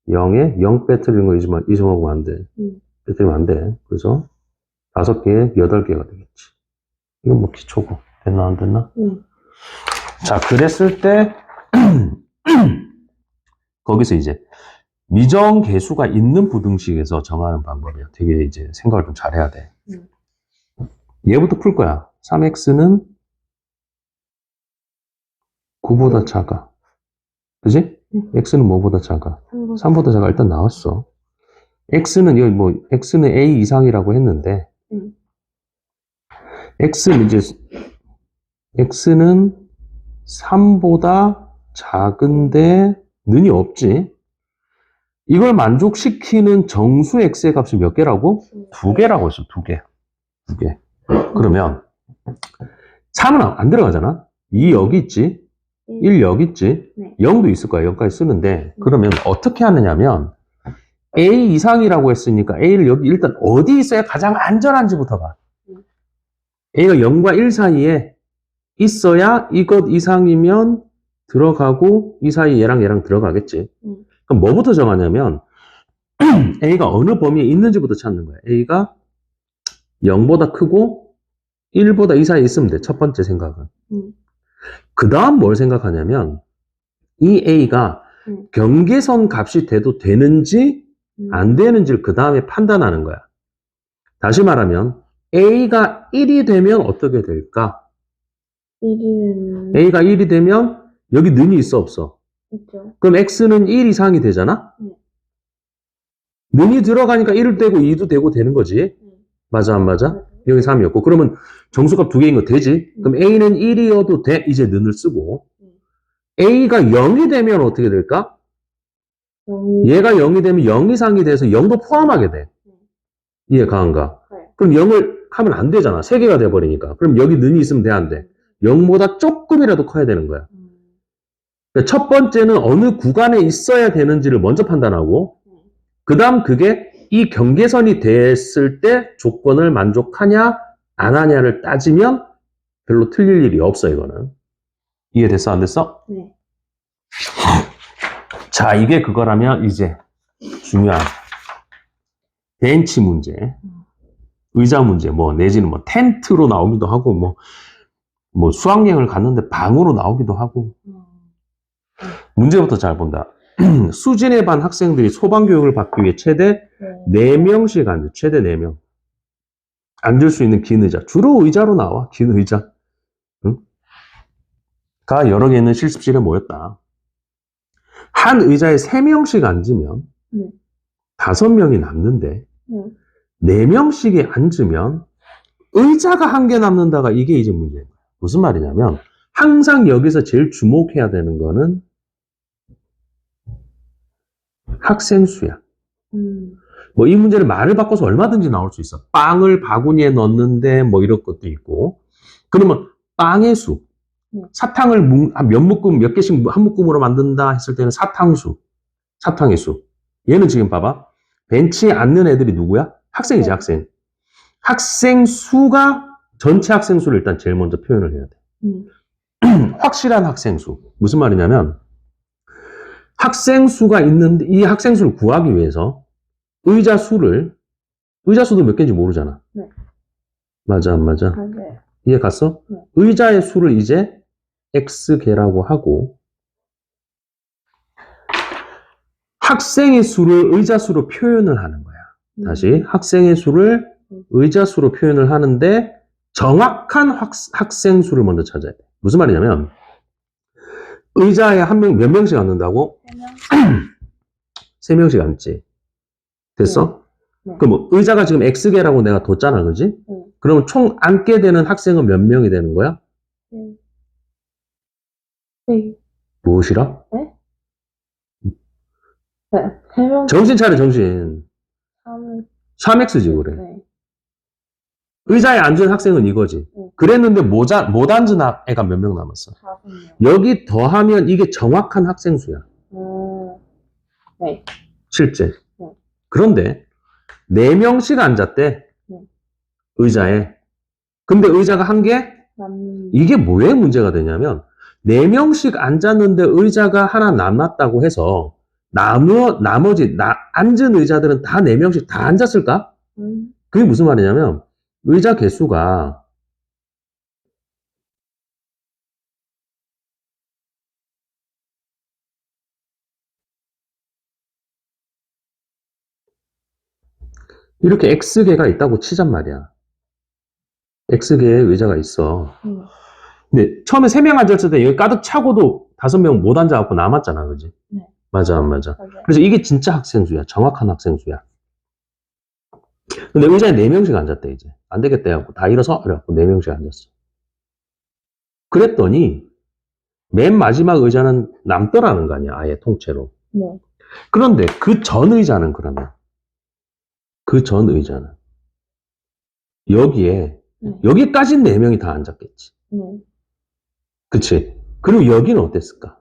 0에 0 빼뜨리는 거 잊어먹으면 안 돼. 빼뜨리면 안 돼. 그래서 5개에 8개가 되겠지. 이건 뭐 기초고. 됐나, 안 됐나? 자, 그랬을 때, 거기서 이제 미정계수가 있는 부등식에서 정하는 방법이야. 되게 이제 생각을 좀 잘해야 돼. 얘부터 풀 거야. 3x는 9보다 작아. 그지? x는 뭐보다 작아? 3보다 작아. 일단 나왔어. x는 여기 뭐 x는 a 이상이라고 했는데 x는 이제 x는 3보다 작은데 는이 없지. 이걸 만족시키는 정수 x의 값이 몇 개라고? 2개라고 했어. 2개. 2개. 그러면 3은 안 들어가잖아. 2 여기 있지. 1 여기 있지. 네. 0도 있을 거야. 0까지 쓰는데 그러면 어떻게 하느냐면 a 이상이라고 했으니까 a를 여기 일단 어디 있어야 가장 안전한지부터 봐. a가 0과 1 사이에 있어야 이것 이상이면 들어가고 이 사이 얘랑 얘랑 들어가겠지. 그럼 뭐부터 정하냐면 a가 어느 범위에 있는지부터 찾는 거야. a가 0보다 크고 1보다 이 사이에 있으면 돼. 첫 번째 생각은. 그 다음 뭘 생각하냐면 이 a가 경계선 값이 돼도 되는지 안 되는지를 그 다음에 판단하는 거야. 다시 말하면 a가 1이 되면 어떻게 될까? 1은 a가 1이 되면 여기 는이 있어 없어? 있죠. 그럼 x는 1 이상이 되잖아? 는이 들어가니까 1도 되고 2도 되고 되는 거지. 맞아 안 맞아? 여기 3이었고 그러면 정수값 2개인 거 되지? 그럼 a는 1이어도 돼. 이제 는을 쓰고 a가 0이 되면 어떻게 될까? 얘가 0이 되면 0 이상이 돼서 0도 포함하게 돼. 이해 가한가? 네. 그럼 0을 하면 안 되잖아. 3개가 돼버리니까. 그럼 여기 는이 있으면 돼, 안 돼? 0보다 조금이라도 커야 되는 거야. 그러니까 첫 번째는 어느 구간에 있어야 되는지를 먼저 판단하고 그 다음 그게 이 경계선이 됐을 때 조건을 만족하냐 안 하냐를 따지면 별로 틀릴 일이 없어 이거는. 이해됐어 안 됐어? 네. 자 이게 그거라면 이제 중요한 벤치 문제, 의자 문제 뭐 내지는 뭐 텐트로 나오기도 하고 뭐 수학여행을 갔는데 방으로 나오기도 하고 문제부터 잘 본다. 수진의 반 학생들이 소방교육을 받기 위해 최대 4명씩 앉아. 최대 4명. 앉을 수 있는 긴 의자. 주로 의자로 나와. 긴 의자. 응? 가 여러 개 있는 실습실에 모였다. 한 의자에 3명씩 앉으면 5명이 남는데 4명씩이 앉으면 의자가 1개 남는다가 이게 이제 문제예요. 무슨 말이냐면 항상 여기서 제일 주목해야 되는 거는 학생 수야. 뭐 이 문제를 말을 바꿔서 얼마든지 나올 수 있어. 빵을 바구니에 넣는데 뭐 이런 것도 있고. 그러면 빵의 수. 사탕을 몇 묶음 몇 개씩 한 묶음으로 만든다 했을 때는 사탕수. 사탕의 수. 얘는 지금 봐봐. 벤치에 앉는 애들이 누구야? 학생이지, 학생. 학생 수가 전체 학생 수를 일단 제일 먼저 표현을 해야 돼. 확실한 학생 수. 무슨 말이냐면 학생 수가 있는데 이 학생 수를 구하기 위해서 의자 수도 몇 개인지 모르잖아. 네. 맞아 안 맞아? 맞아요. 이해 갔어? 네. 의자의 수를 이제 x개라고 하고 학생의 수를 의자 수로 표현을 하는 거야. 다시 학생의 수를 의자 수로 표현을 하는데 정확한 학생 수를 먼저 찾아야 돼. 무슨 말이냐면 의자에 한 명, 몇 명씩 앉는다고? 3명? 3명씩 앉지. 됐어? 네. 그럼 뭐 의자가 지금 X개라고 내가 뒀잖아, 그지? 네. 그러면 총 앉게 되는 학생은 몇 명이 되는 거야? 네. 네. 무엇이라? 네? 3명? 정신 차려, 정신. 3을 3X지, 그래. 네. 의자에 앉은 학생은 이거지. 네. 그랬는데 못 앉은 애가 몇 명 남았어. 4분요. 여기 더하면 이게 정확한 학생 수야. 네. 실제. 네. 그런데 4명씩 앉았대. 네. 의자에. 근데 의자가 한 개? 이게 뭐에 문제가 되냐면 4명씩 앉았는데 의자가 하나 남았다고 해서 나머지 앉은 의자들은 다 4명씩 다 앉았을까? 그게 무슨 말이냐면 의자 개수가 이렇게 X개가 있다고 치잔 말이야. X개의 의자가 있어. 근데 처음에 3명 앉았을 때 여기 가득 차고도 5명 못 앉아갖고 남았잖아, 그지? 네. 맞아, 안 맞아? 맞아요. 그래서 이게 진짜 학생 수야. 정확한 학생 수야. 근데 의자에 4명씩 앉았대, 이제. 안 되겠다 해갖고 다 일어서, 그래갖고 4명씩 앉았어. 그랬더니 맨 마지막 의자는 남더라는 거 아니야, 아예 통째로. 네. 그런데 그 전 의자는 그러면 그 전 의자는 여기에 네. 여기까지는 4명이 다 앉았겠지. 네. 그치? 그리고 여기는 어땠을까?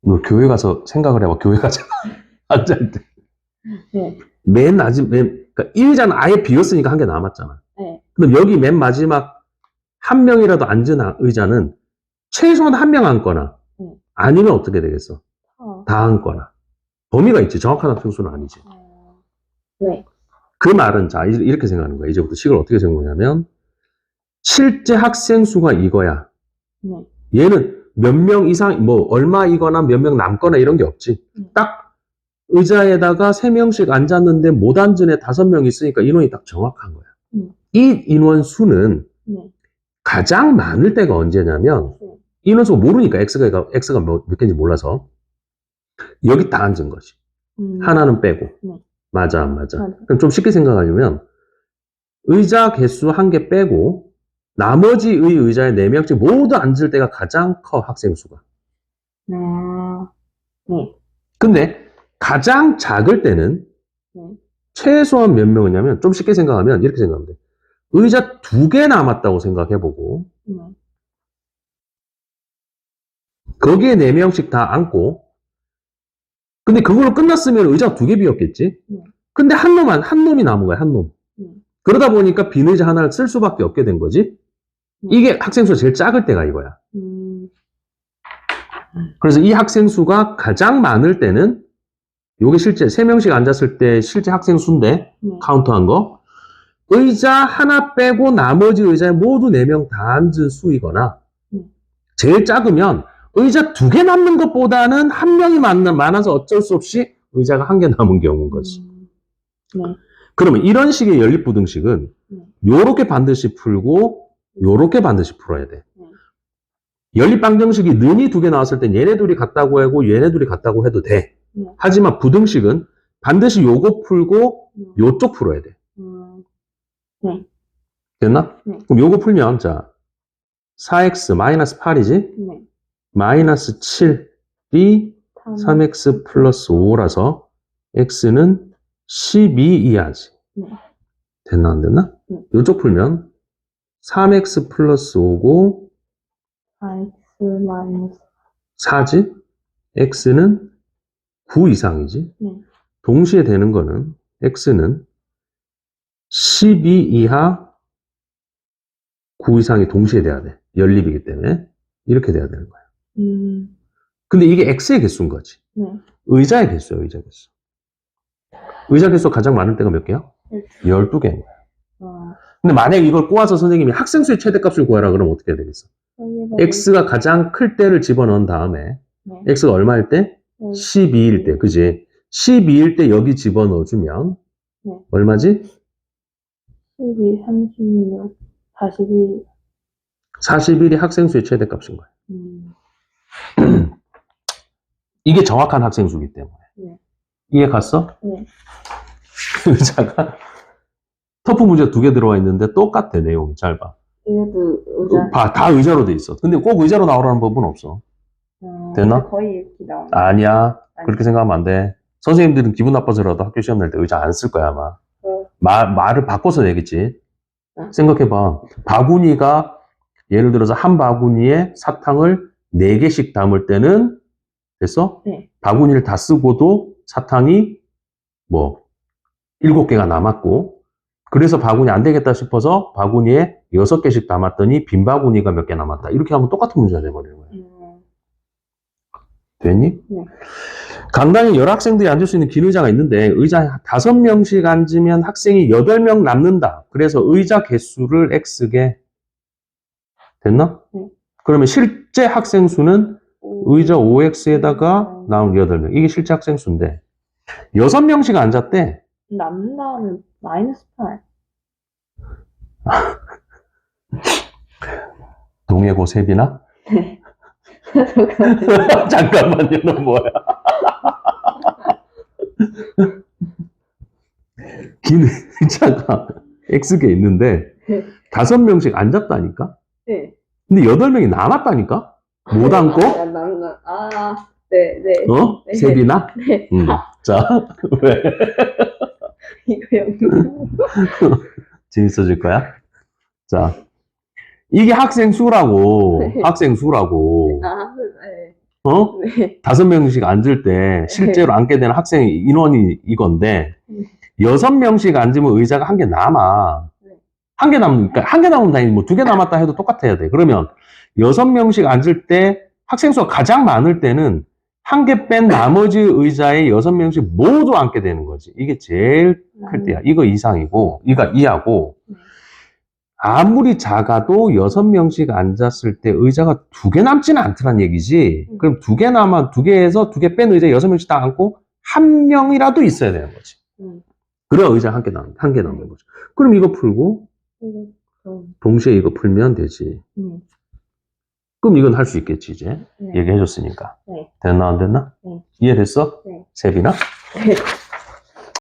너 교회 가서 생각을 해봐. 교회 가잖아. 앉을 때. 네. 그러니까 이 의자는 아예 비었으니까 한 개 남았잖아. 네. 그럼 여기 맨 마지막 한 명이라도 앉은 의자는 최소한 한 명 앉거나 아니면 어떻게 되겠어? 다 앉거나. 범위가 있지. 정확한 학생 수는 아니지. 네. 그 말은 자 이렇게 생각하는 거야. 이제부터 식을 어떻게 생각하냐면 실제 학생 수가 이거야. 네. 얘는 몇 명 이상 뭐 얼마이거나 몇 명 남거나 이런 게 없지. 딱 의자에다가 3명씩 앉았는데 못 앉은 애 5명 있으니까 인원이 딱 정확한 거야. 이 인원 수는 네. 가장 많을 때가 언제냐면 인원 수가 모르니까 X가 몇 개인지 몰라서 여기 다 앉은 거지. 하나는 빼고. 네. 맞아, 안 맞아? 맞아. 그럼 좀 쉽게 생각하려면 의자 개수 한 개 빼고 나머지의 의자에 4명씩 모두 앉을 때가 가장 커, 학생 수가. 네. 근데 가장 작을 때는 네. 최소한 몇 명이냐면 좀 쉽게 생각하면 이렇게 생각하면 돼. 의자 2개 남았다고 생각해보고 네. 거기에 4명씩 다 앉고 근데 그걸로 끝났으면 의자가 2개 비었겠지? 네. 근데 한 놈이 남은 거야, 한 놈. 그러다 보니까 빈 의자 하나를 쓸 수밖에 없게 된 거지? 이게 학생 수가 제일 작을 때가 이거야. 그래서 이 학생 수가 가장 많을 때는 요게 실제 3명씩 앉았을 때 실제 학생 수인데 카운트한 거 의자 하나 빼고 나머지 의자에 모두 4명 다 앉은 수이거나 제일 작으면 의자 2개 남는 것보다는 한 명이 많아서 어쩔 수 없이 의자가 한 개 남은 경우인 거지. 네. 그러면 이런 식의 연립부등식은 요렇게 반드시 풀고 요렇게 반드시 풀어야 돼. 연립방정식이 는이 2개 나왔을 땐 얘네 둘이 같다고 하고 얘네 둘이 같다고 해도 돼. 하지만 부등식은 반드시 요거 풀고 요쪽 풀어야 돼. 네. 됐나? 네. 그럼 요거 풀면 자 4x 마이너스 8이지? 네. 마이너스 7이 3x 플러스 5라서 x는 12 이하지. 네. 됐나 안 됐나? 네. 요쪽 풀면 3x 플러스 5고 4x 마이너스 4지? x는 9 이상이지? 네. 동시에 되는 거는 x는 12 이하 9 이상이 동시에 돼야 돼. 연립이기 때문에 이렇게 돼야 되는 거야. 근데 이게 x의 개수인 거지. 네. 의자의 개수야, 의자 개수. 의자 개수가 가장 많을 때가 몇 개야? 12개인 거야. 근데 만약에 이걸 꼬아서 선생님이 학생 수의 최대값을 구하라 그러면 어떻게 해야 되겠어? x가 가장 클 때를 집어넣은 다음에 네. x가 얼마일 때? 12일 때, 그지? 12일 때 여기 집어넣어주면 네. 얼마지? 12, 36, 42. 41이 학생수의 최대값인 거야. 이게 정확한 학생수이기 때문에. 네. 이해 갔어? 네. 의자가 터프 문제 2개 들어와 있는데 똑같아, 내용이. 잘 봐. 이것도 의자. 봐, 다 의자로 돼 있어. 근데 꼭 의자로 나오라는 법은 없어. 됐나? 거의 이렇게 나오네. 아니야. 그렇게 생각하면 안 돼. 선생님들은 기분 나빠서라도 학교 시험 낼 때 의자 안 쓸 거야, 아마. 말을 바꿔서 내겠지. 생각해봐. 바구니가, 예를 들어서 한 바구니에 사탕을 4개씩 담을 때는, 됐어? 네. 바구니를 다 쓰고도 사탕이 7개가 남았고, 그래서 바구니 안 되겠다 싶어서 바구니에 6개씩 담았더니 빈 바구니가 몇 개 남았다. 이렇게 하면 똑같은 문제가 돼버리는 거야. 됐니? 네. 강당에 여러 학생들이 앉을 수 있는 긴 의자가 있는데 의자 5명씩 앉으면 학생이 8명 남는다. 그래서 의자 개수를 X게. 됐나? 네. 그러면 실제 학생 수는 의자 5X에다가 나온 8명. 이게 실제 학생 수인데 6명씩 앉았대. 남는다면 마이너스 8. 동해고 세비나? 네. 잠깐만요, 너 뭐야? 긴 의자가 X개 있는데 네. 5명씩 앉았다니까? 네. 근데 8명이 남았다니까? 못 앉고? 네, 네. 어? 네. 세비나? 네. 자, 왜? 이거 여기. 재밌어질 거야? 자, 이게 학생 수라고, 네. 학생 수라고. 네. 어? 네. 5명씩 앉을 때 실제로 앉게 되는 학생 인원이 이건데, 네. 6명씩 앉으면 의자가 1개 남아. 네. 1개 남으니까, 1개 남으면 다행히 2개 남았다 해도 똑같아야 돼. 그러면 6명씩 앉을 때 학생 수가 가장 많을 때는 1개 뺀 나머지 의자에 6명씩 모두 앉게 되는 거지. 이게 제일 클 때야. 이거 이상이고, 이거 이하고, 아무리 작아도 6명씩 앉았을 때 의자가 2개 남지는 않더란 얘기지. 그럼 2개 남아, 2개에서 2개 뺀 의자에 6명씩 다 앉고, 1명이라도 있어야 되는 거지. 그래야 의자 1개 남는 거지. 그럼 이거 풀고, 동시에 이거 풀면 되지. 그럼 이건 할 수 있겠지, 이제. 네. 얘기해줬으니까. 네. 됐나, 안 됐나? 네. 이해됐어? 네. 세비나? 네.